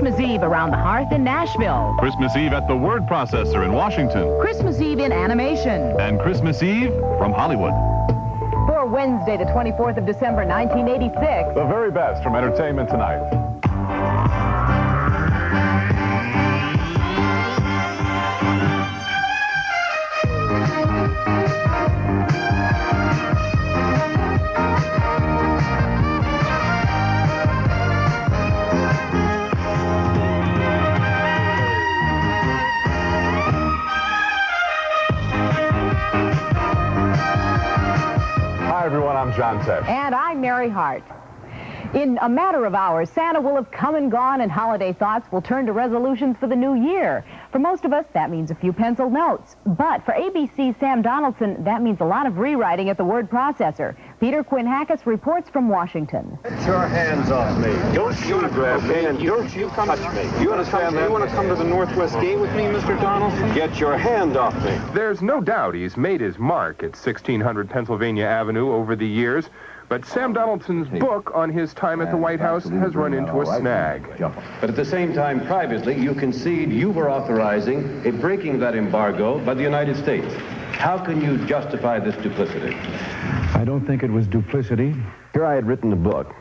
Christmas Eve around the hearth in Nashville. Christmas Eve at the word processor in Washington. Christmas Eve in animation. And Christmas Eve from Hollywood. For Wednesday, the 24th of December, 1986. The very best from Entertainment Tonight. Hi, everyone. I'm John Tesh. And I'm Mary Hart. In a matter of hours, Santa will have come and gone, and holiday thoughts will turn to resolutions for the new year. For most of us, that means a few penciled notes. But for ABC's Sam Donaldson, that means a lot of rewriting at the word processor. Peter Quinn-Hackis reports from Washington. Get your hands off me. Don't you grab me and don't you touch me. You understand that? You want to come to the Northwest Gate with me, Mr. Donaldson? Get your hand off me. There's no doubt he's made his mark at 1600 Pennsylvania Avenue over the years. But Sam Donaldson's book on his time at the White House has run into a snag. But at the same time, privately, you concede you were authorizing a breaking of that embargo by the United States. How can you justify this duplicity? I don't think it was duplicity. Here I had written a book,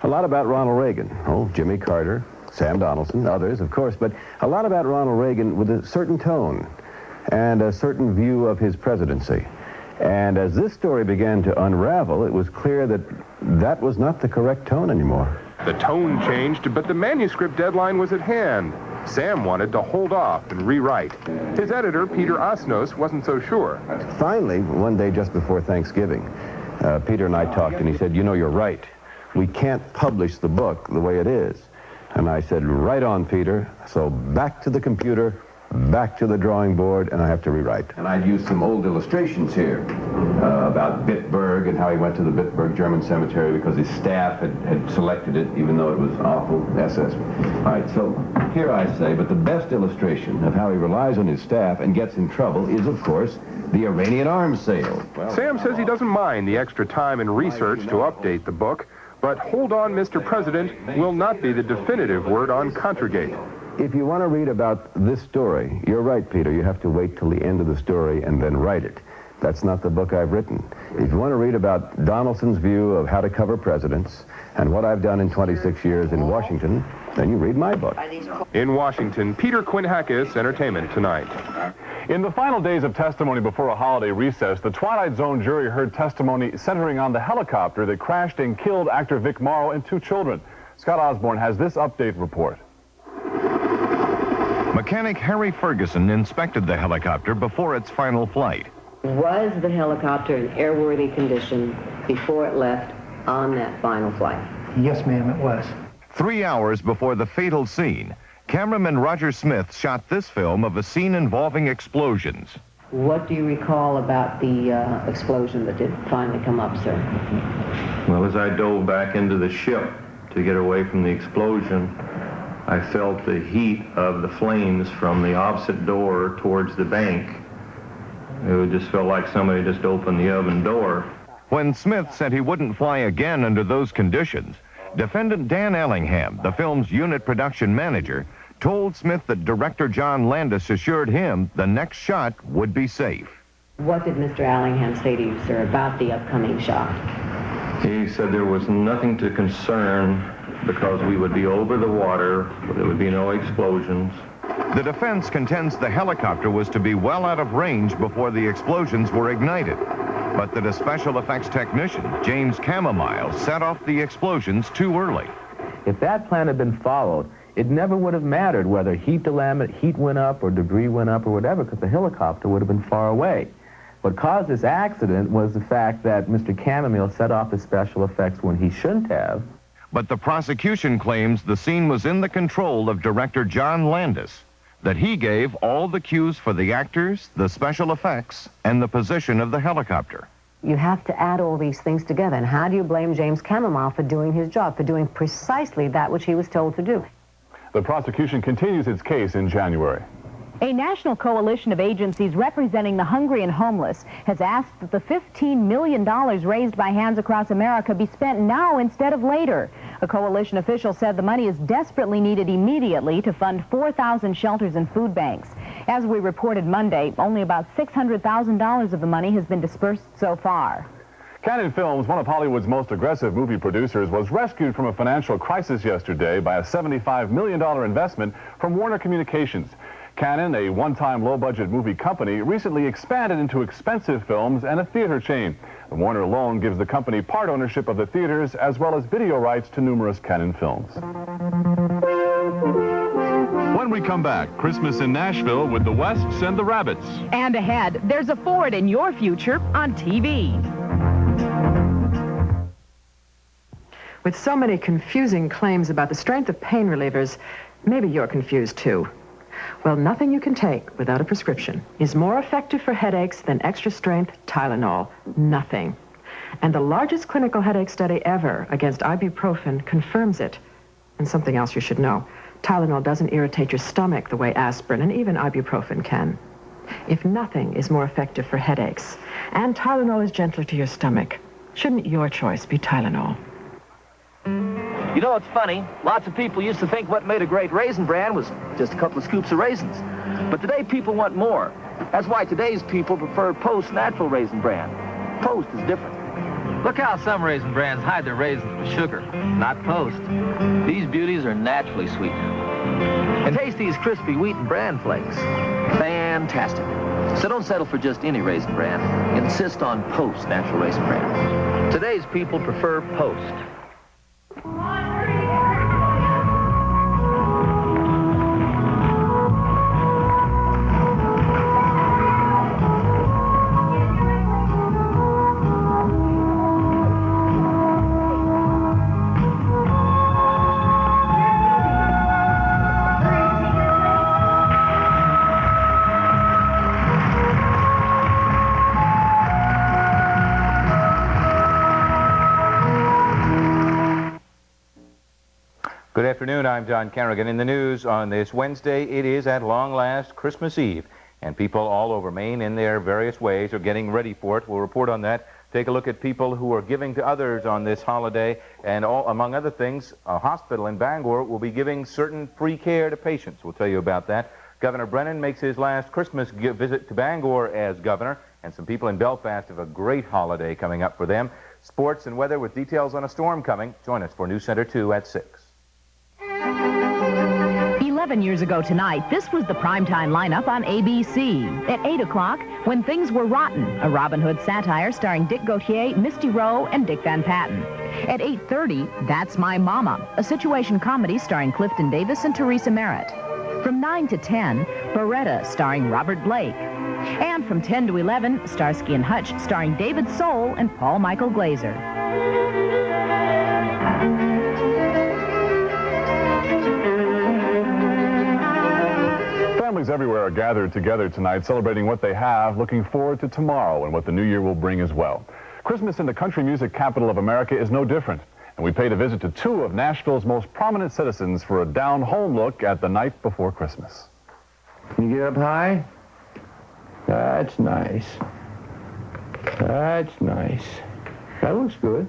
a lot about Ronald Reagan, Jimmy Carter, Sam Donaldson, others, of course, but a lot about Ronald Reagan with a certain tone and a certain view of his presidency. And as this story began to unravel, it was clear that that was not the correct tone anymore. The tone changed, but the manuscript deadline was at hand. Sam wanted to hold off and rewrite. His editor, Peter Osnos, wasn't so sure. Finally, one day just before Thanksgiving, Peter and I talked, and he said, "You know, you're right. We can't publish the book the way it is." And I said, "Right on, Peter." So back to the computer, back to the drawing board, and I have to rewrite. And I'd used some old illustrations here about Bitburg and how he went to the Bitburg German cemetery because his staff had selected it, even though it was awful SS. All right, so here I say, but the best illustration of how he relies on his staff and gets in trouble is, of course, the Iranian arms sale. Sam says he doesn't mind the extra time and research to update the book, but "Hold on, Mr. President" will not be the definitive word on Contragate. If you want to read about this story, you're right, Peter. You have to wait till the end of the story and then write it. That's not the book I've written. If you want to read about Donaldson's view of how to cover presidents and what I've done in 26 years in Washington, then you read my book. In Washington, Peter Quinn-Hackis, Entertainment Tonight. In the final days of testimony before a holiday recess, the Twilight Zone jury heard testimony centering on the helicopter that crashed and killed actor Vic Morrow and 2 children. Scott Osborne has this update report. Mechanic Harry Ferguson inspected the helicopter before its final flight. Was the helicopter in airworthy condition before it left on that final flight? Yes, ma'am, it was. 3 hours before the fatal scene, cameraman Roger Smith shot this film of a scene involving explosions. What do you recall about the explosion that did finally come up, sir? Well, as I dove back into the ship to get away from the explosion, I felt the heat of the flames from the opposite door towards the bank. It just felt like somebody just opened the oven door. When Smith said he wouldn't fly again under those conditions, defendant Dan Ellingham, the film's unit production manager, told Smith that director John Landis assured him the next shot would be safe. What did Mr. Allingham say to you, sir, about the upcoming shot? He said there was nothing to concern because we would be over the water, there would be no explosions. The defense contends the helicopter was to be well out of range before the explosions were ignited, but that a special effects technician, James Camomile, set off the explosions too early. If that plan had been followed, it never would have mattered whether heat went up or debris went up or whatever, because the helicopter would have been far away. What caused this accident was the fact that Mr. Camomile set off the special effects when he shouldn't have. But the prosecution claims the scene was in the control of director John Landis, that he gave all the cues for the actors, the special effects, and the position of the helicopter. You have to add all these things together. And how do you blame James Camomile for doing his job, for doing precisely that which he was told to do? The prosecution continues its case in January. A national coalition of agencies representing the hungry and homeless has asked that the $15 million raised by Hands Across America be spent now instead of later. A coalition official said the money is desperately needed immediately to fund 4,000 shelters and food banks. As we reported Monday, only about $600,000 of the money has been dispersed so far. Canon Films, one of Hollywood's most aggressive movie producers, was rescued from a financial crisis yesterday by a $75 million investment from Warner Communications. Canon, a one-time low-budget movie company, recently expanded into expensive films and a theater chain. The Warner loan gives the company part ownership of the theaters as well as video rights to numerous Canon films. When we come back, Christmas in Nashville with the Wests and the Rabbits. And ahead, there's a Ford in your future on TV. With so many confusing claims about the strength of pain relievers, maybe you're confused too. Well, nothing you can take without a prescription is more effective for headaches than extra-strength Tylenol. Nothing. And the largest clinical headache study ever against ibuprofen confirms it. And something else you should know. Tylenol doesn't irritate your stomach the way aspirin and even ibuprofen can. If nothing is more effective for headaches, and Tylenol is gentler to your stomach, shouldn't your choice be Tylenol? You know, it's funny. Lots of people used to think what made a great Raisin Bran was just a couple of scoops of raisins. But today, people want more. That's why today's people prefer Post Natural Raisin Bran. Post is different. Look how some Raisin Brans hide their raisins with sugar. Not Post. These beauties are naturally sweetened. And taste these crispy wheat and bran flakes. Fantastic. So don't settle for just any Raisin Bran. Insist on Post Natural Raisin Bran. Today's people prefer Post. Good afternoon, I'm John Carrigan. In the news on this Wednesday, it is at long last Christmas Eve, and people all over Maine in their various ways are getting ready for it. We'll report on that. Take a look at people who are giving to others on this holiday, and among other things, a hospital in Bangor will be giving certain free care to patients. We'll tell you about that. Governor Brennan makes his last Christmas visit to Bangor as governor, and some people in Belfast have a great holiday coming up for them. Sports and weather with details on a storm coming. Join us for News Center 2 at 6. 11 years ago tonight, this was the primetime lineup on ABC. At 8 o'clock, When Things Were Rotten, a Robin Hood satire starring Dick Gautier, Misty Rowe, and Dick Van Patten. At 8:30, That's My Mama, a situation comedy starring Clifton Davis and Teresa Merritt. From 9 to 10, Beretta, starring Robert Blake. And from 10 to 11, Starsky and Hutch, starring David Soul and Paul Michael Glaser. Families everywhere are gathered together tonight, celebrating what they have, looking forward to tomorrow and what the new year will bring as well. Christmas in the country music capital of America is no different, and we paid a visit to two of Nashville's most prominent citizens for a down-home look at the night before Christmas. Can you get up high? That's nice. That's nice. That looks good.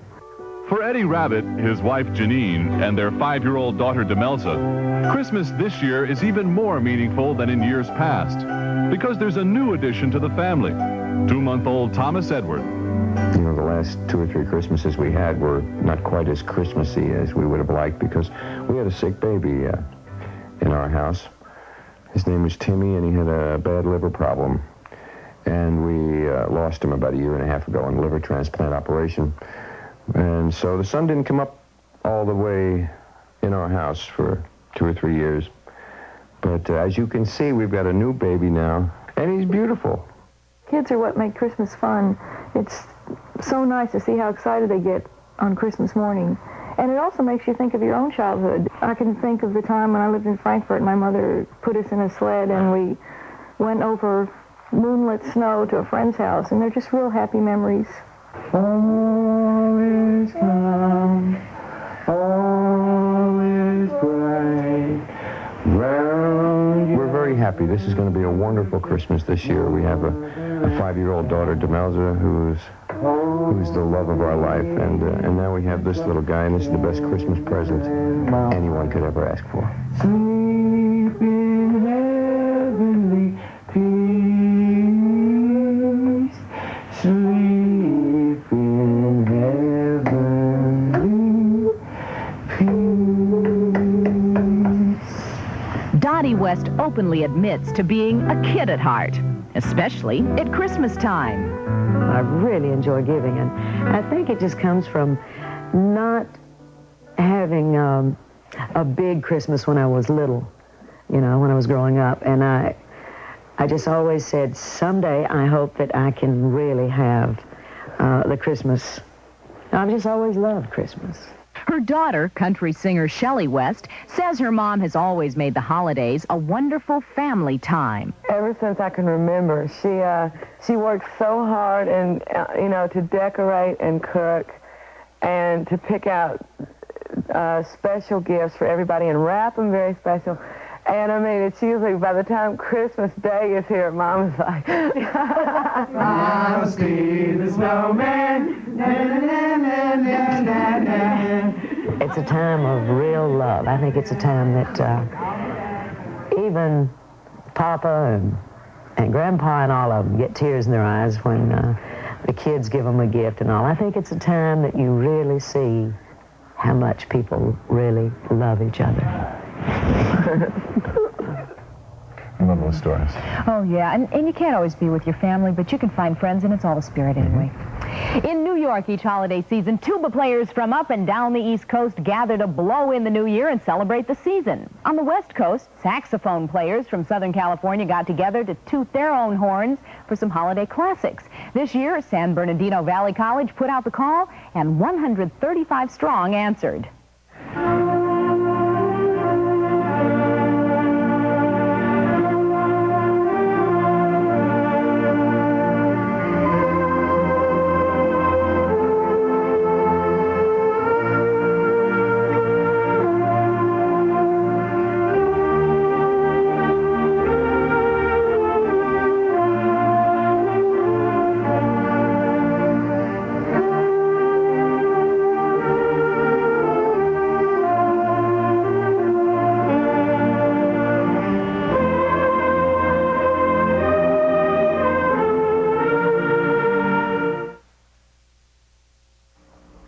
For Eddie Rabbit, his wife Janine, and their 5-year-old daughter Demelza, Christmas this year is even more meaningful than in years past, because there's a new addition to the family, 2-month-old Thomas Edward. You know, the last 2 or 3 Christmases we had were not quite as Christmassy as we would have liked because we had a sick baby in our house. His name was Timmy, and he had a bad liver problem. And we lost him about 1.5 years ago in a liver transplant operation. And so the sun didn't come up all the way in our house for 2 or 3 years. But as you can see, we've got a new baby now, and he's beautiful. Kids are what make Christmas fun. It's so nice to see how excited they get on Christmas morning. And it also makes you think of your own childhood. I can think of the time when I lived in Frankfurt, my mother put us in a sled and we went over moonlit snow to a friend's house, and they're just real happy memories. All is calm, all is bright. We're very happy. This is going to be a wonderful Christmas this year. We have a 5-year-old daughter, Demelza, who's the love of our life, and now we have this little guy, and this is the best Christmas present anyone could ever ask for. Sleep in heavenly peace. Sleep in heavenly peace. Dottie West openly admits to being a kid at heart, especially at Christmas time. I really enjoy giving, and I think it just comes from not having a big Christmas when I was little, you know, when I was growing up. And I just always said, someday I hope that I can really have the Christmas. I've just always loved Christmas. Her daughter, country singer Shelley West, says her mom has always made the holidays a wonderful family time. Ever since I can remember, she worked so hard and you know, to decorate and cook and to pick out special gifts for everybody and wrap them very special. And I mean, it's usually by the time Christmas Day is here, Mom's like, Frosty the Snowman. Na, na, na, na, na, na. It's a time of real love. I think it's a time that even Papa and Grandpa and all of them get tears in their eyes when the kids give them a gift and all. I think it's a time that you really see how much people really love each other. I love those stories. Oh, yeah, and you can't always be with your family, but you can find friends, and it's all the spirit anyway. In New York each holiday season, tuba players from up and down the East Coast gather to blow in the new year and celebrate the season. On the West Coast, saxophone players from Southern California got together to toot their own horns for some holiday classics. This year, San Bernardino Valley College put out the call, and 135 strong answered.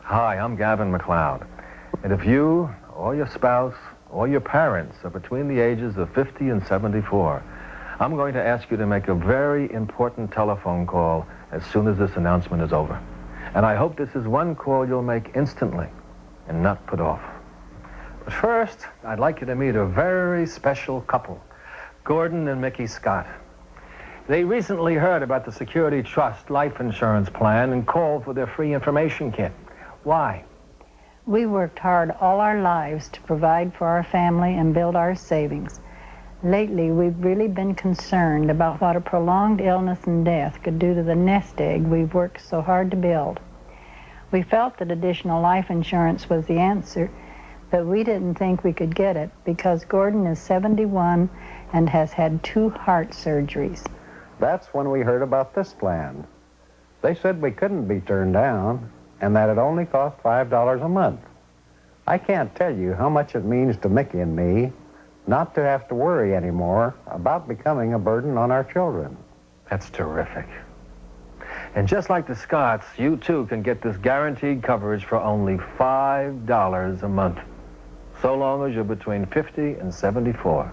Hi, I'm Gavin McLeod. And if you, or your spouse, or your parents are between the ages of 50 and 74, I'm going to ask you to make a very important telephone call as soon as this announcement is over. And I hope this is one call you'll make instantly and not put off. But first, I'd like you to meet a very special couple, Gordon and Mickey Scott. They recently heard about the Security Trust life insurance plan and called for their free information kit. Why? We worked hard all our lives to provide for our family and build our savings. Lately, we've really been concerned about what a prolonged illness and death could do to the nest egg we've worked so hard to build. We felt that additional life insurance was the answer, but we didn't think we could get it because Gordon is 71 and has had 2 heart surgeries. That's when we heard about this plan. They said we couldn't be turned down, and that it only cost $5 a month. I can't tell you how much it means to Mickey and me not to have to worry anymore about becoming a burden on our children. That's terrific. And just like the Scotts, you too can get this guaranteed coverage for only $5 a month, so long as you're between 50 and 74.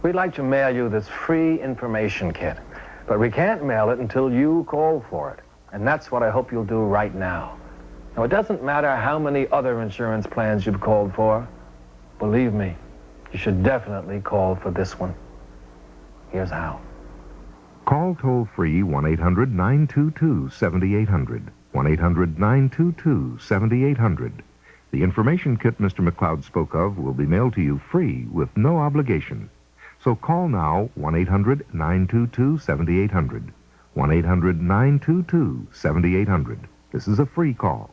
We'd like to mail you this free information kit, but we can't mail it until you call for it. And that's what I hope you'll do right now. Now, it doesn't matter how many other insurance plans you've called for. Believe me, you should definitely call for this one. Here's how. Call toll-free 1-800-922-7800. 1-800-922-7800. The information kit Mr. McLeod spoke of will be mailed to you free with no obligation. So call now, 1-800-922-7800. 1-800-922-7800. This is a free call.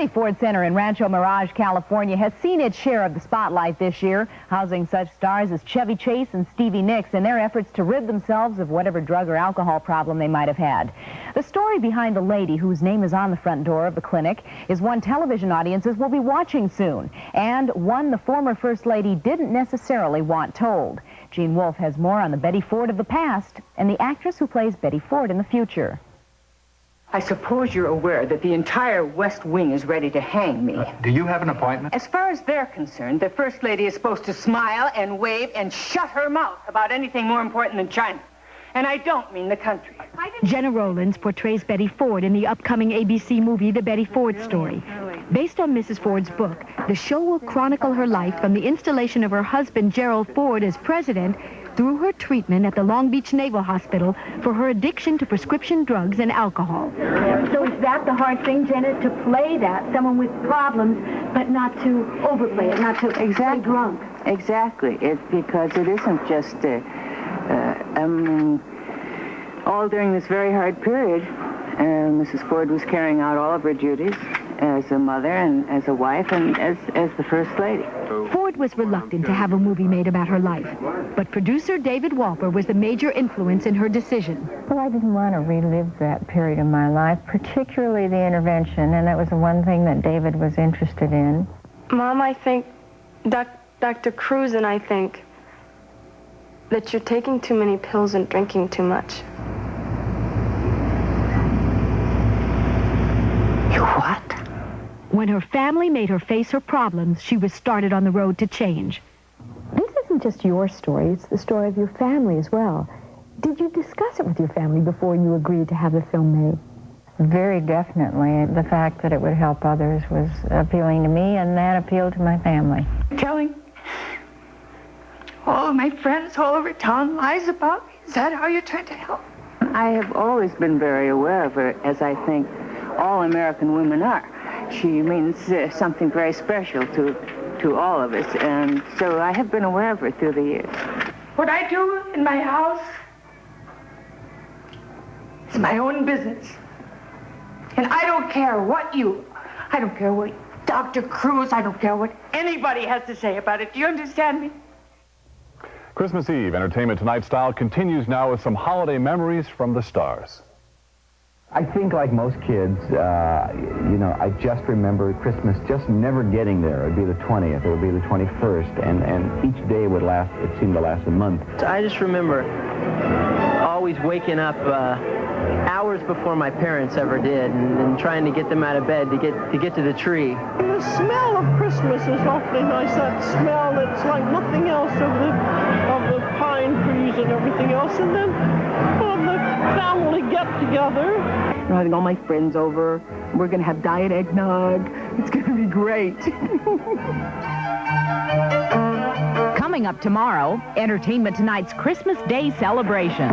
Betty Ford Center in Rancho Mirage, California has seen its share of the spotlight this year, housing such stars as Chevy Chase and Stevie Nicks in their efforts to rid themselves of whatever drug or alcohol problem they might have had. The story behind the lady whose name is on the front door of the clinic is one television audiences will be watching soon, and one the former First Lady didn't necessarily want told. Gene Wolfe has more on the Betty Ford of the past and the actress who plays Betty Ford in the future. I suppose you're aware that the entire West Wing is ready to hang me. Do you have an appointment? As far as they're concerned, the First Lady is supposed to smile and wave and shut her mouth about anything more important than China. And I don't mean the country. Jenna Rollins portrays Betty Ford in the upcoming ABC movie, The Betty Ford Story. Based on Mrs. Ford's book, the show will chronicle her life from the installation of her husband, Gerald Ford, as president through her treatment at the Long Beach Naval Hospital for her addiction to prescription drugs and alcohol. So is that the hard thing, Jenna, to play that, someone with problems, but not to overplay it, not to play drunk? Exactly. Because it isn't just, all during this very hard period, Mrs. Ford was carrying out all of her duties as a mother and as a wife and as the First Lady. Ford was reluctant to have a movie made about her life, but producer David Walper was the major influence in her decision. Well, I didn't want to relive that period of my life, particularly the intervention, and that was the one thing that David was interested in. Mom, I think, Dr. Cruz and I think that you're taking too many pills and drinking too much. You what? When her family made her face her problems, she was started on the road to change. This isn't just your story, it's the story of your family as well. Did you discuss it with your family before you agreed to have the film made? Very definitely. The fact that it would help others was appealing to me, and that appealed to my family. Telling all of my friends all over town lies about me? Is that how you're trying to help? I have always been very aware of her, as I think all American women are. She means something very special to all of us, and so I have been aware of her through the years. What I do in my house is my own business. And I don't care what Dr. Cruz, I don't care what anybody has to say about it. Do you understand me? Christmas Eve Entertainment Tonight style continues now with some holiday memories from the stars. I think like most kids, I just remember Christmas just never getting there. It would be the 20th, it would be the 21st, and each day would last, it seemed to last a month. I just remember always waking up hours before my parents ever did and trying to get them out of bed to get to the tree. The smell of Christmas is awfully nice. That smell that's like nothing else of the pine trees and everything else. And then the family get-together. I'm having all my friends over. We're going to have diet eggnog. It's going to be great. Coming up tomorrow, Entertainment Tonight's Christmas Day celebration.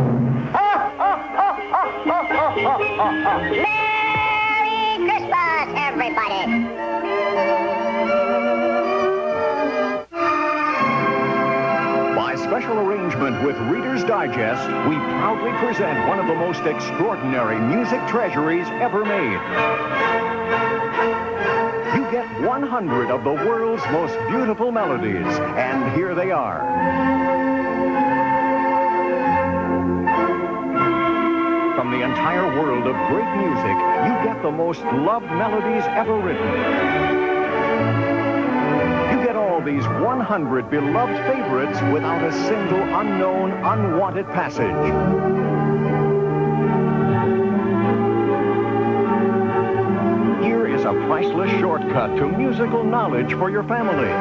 Merry Christmas, everybody! By special arrangement with Reader's Digest, we proudly present one of the most extraordinary music treasuries ever made. You get 100 of the world's most beautiful melodies, and here they are. From the entire world of great music, you get the most loved melodies ever written. You get all these 100 beloved favorites without a single unknown, unwanted passage. Here is a priceless shortcut to musical knowledge for your family.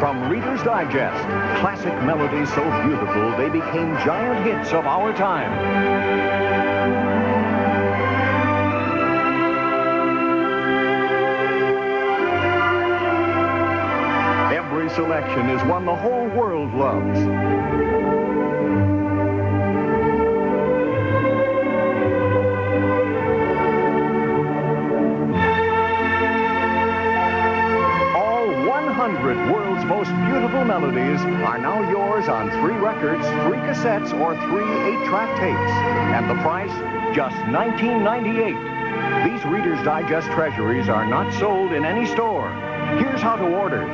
From Reader's Digest, classic melodies so beautiful they became giant hits of our time. Every selection is one the whole world loves. All 100 world's most beautiful melodies are now yours on 3 records, 3 cassettes, or 3 8-track tapes. And the price, just $19.98. These Reader's Digest treasuries are not sold in any store. Here's how to order.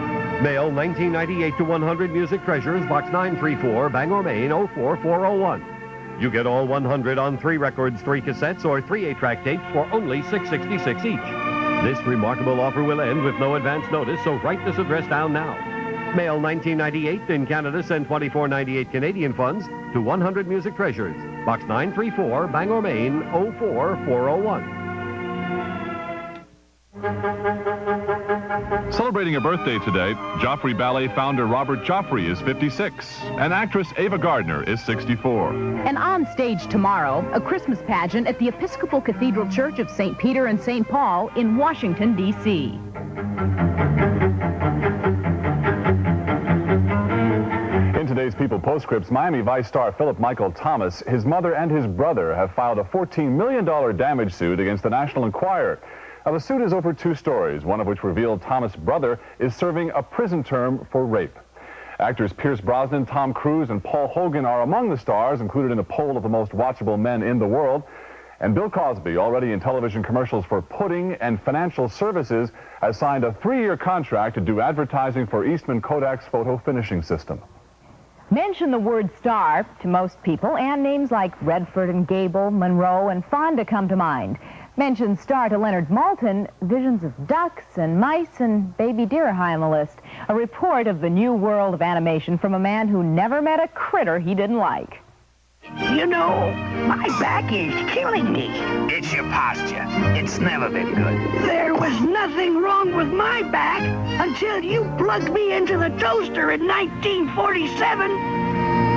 Mail 1998 to 100 Music Treasures, Box 934, Bangor, Maine, 04401. You get all 100 on 3 records, 3 cassettes, or 3 8-track tapes for only $6.66 each. This remarkable offer will end with no advance notice, so write this address down now. Mail 1998 in Canada, send $24.98 Canadian funds to 100 Music Treasures, Box 934, Bangor, Maine, 04401. Celebrating a birthday today, Joffrey Ballet founder Robert Joffrey is 56, and actress Ava Gardner is 64. And on stage tomorrow, a Christmas pageant at the Episcopal Cathedral Church of St. Peter and St. Paul in Washington, D.C. In today's People Postscripts, Miami Vice star Philip Michael Thomas, his mother and his brother have filed a $14 million damage suit against the National Enquirer. Now, the suit is over 2 stories, one of which revealed Thomas' brother is serving a prison term for rape. Actors Pierce Brosnan, Tom Cruise, and Paul Hogan are among the stars included in a poll of the most watchable men in the world. And Bill Cosby, already in television commercials for pudding and financial services, has signed a 3-year contract to do advertising for Eastman Kodak's photo finishing system. Mention the word star to most people, and names like Redford and Gable, Monroe, and Fonda come to mind. Mention star to Leonard Maltin, visions of ducks and mice and baby deer are high on the list. A report of the new world of animation from a man who never met a critter he didn't like. You know, my back is killing me. It's your posture. It's never been good. There was nothing wrong with my back until you plugged me into the toaster in 1947.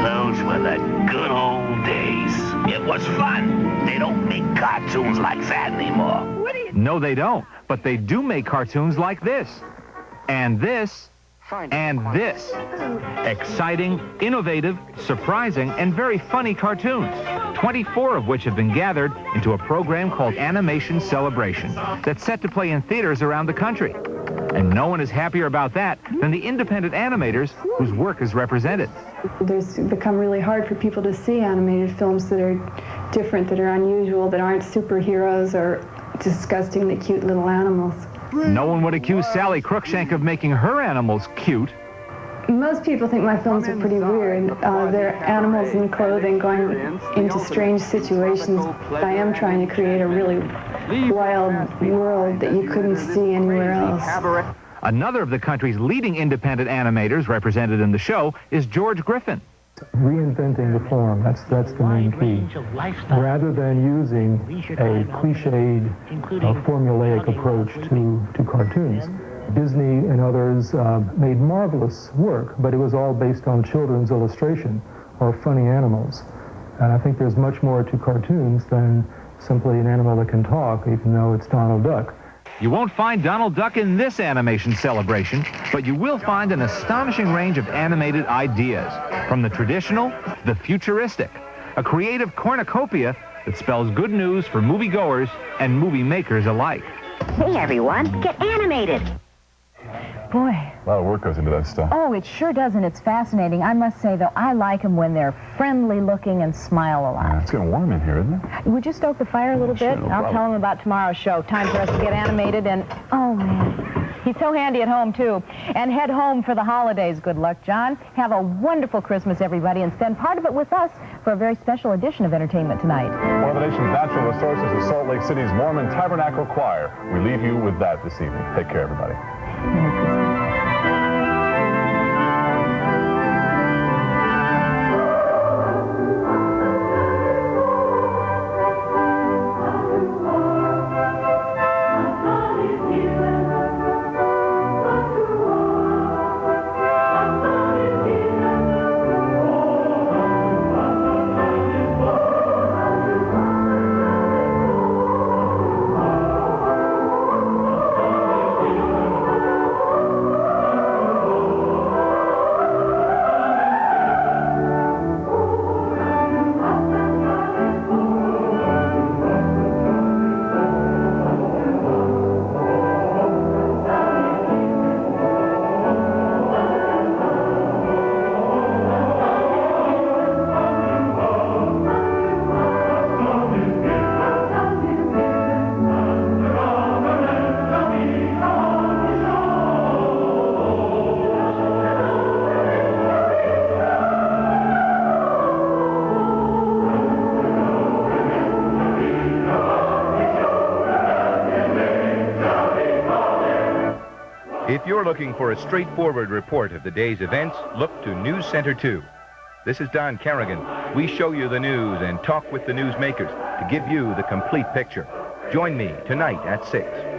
Those were the good old days. It was fun. They don't make cartoons like that anymore. No, they don't. But they do make cartoons like this. And this. And this. Exciting, innovative, surprising, and very funny cartoons. 24 of which have been gathered into a program called Animation Celebration that's set to play in theaters around the country. And no one is happier about that than the independent animators whose work is represented. It's become really hard for people to see animated films that are different, that are unusual, that aren't superheroes or disgustingly cute little animals. No one would accuse Sally Crookshank of making her animals cute. Most people think my films are pretty weird. They're animals in clothing going into strange situations. I am trying to create a really wild world that you couldn't see anywhere else. Another of the country's leading independent animators represented in the show is George Griffin. Reinventing the form, that's the main key. Rather than using a cliched, formulaic approach to cartoons. Disney and others made marvelous work, but it was all based on children's illustration or funny animals. And I think there's much more to cartoons than simply an animal that can talk, even though it's Donald Duck. You won't find Donald Duck in this animation celebration, but you will find an astonishing range of animated ideas, from the traditional to the futuristic, a creative cornucopia that spells good news for moviegoers and movie makers alike. Hey, everyone, get animated. Boy. A lot of work goes into that stuff. Oh, it sure does, and it's fascinating. I must say, though, I like them when they're friendly looking and smile a lot. Yeah, it's getting warm in here, isn't it? Would you stoke the fire a little bit? No I'll problem. tell him about tomorrow's show. Time for us to get animated, and oh, man. He's so handy at home, too. And head home for the holidays. Good luck, John. Have a wonderful Christmas, everybody, and spend part of it with us for a very special edition of Entertainment Tonight. One of the nation's natural resources is Salt Lake City's Mormon Tabernacle Choir. We leave you with that this evening. Take care, everybody. Merry Christmas. you're looking for a straightforward report of the day's events, look to News Center 2. This is Don Kerrigan. We show you the news and talk with the newsmakers to give you the complete picture. Join me tonight at 6.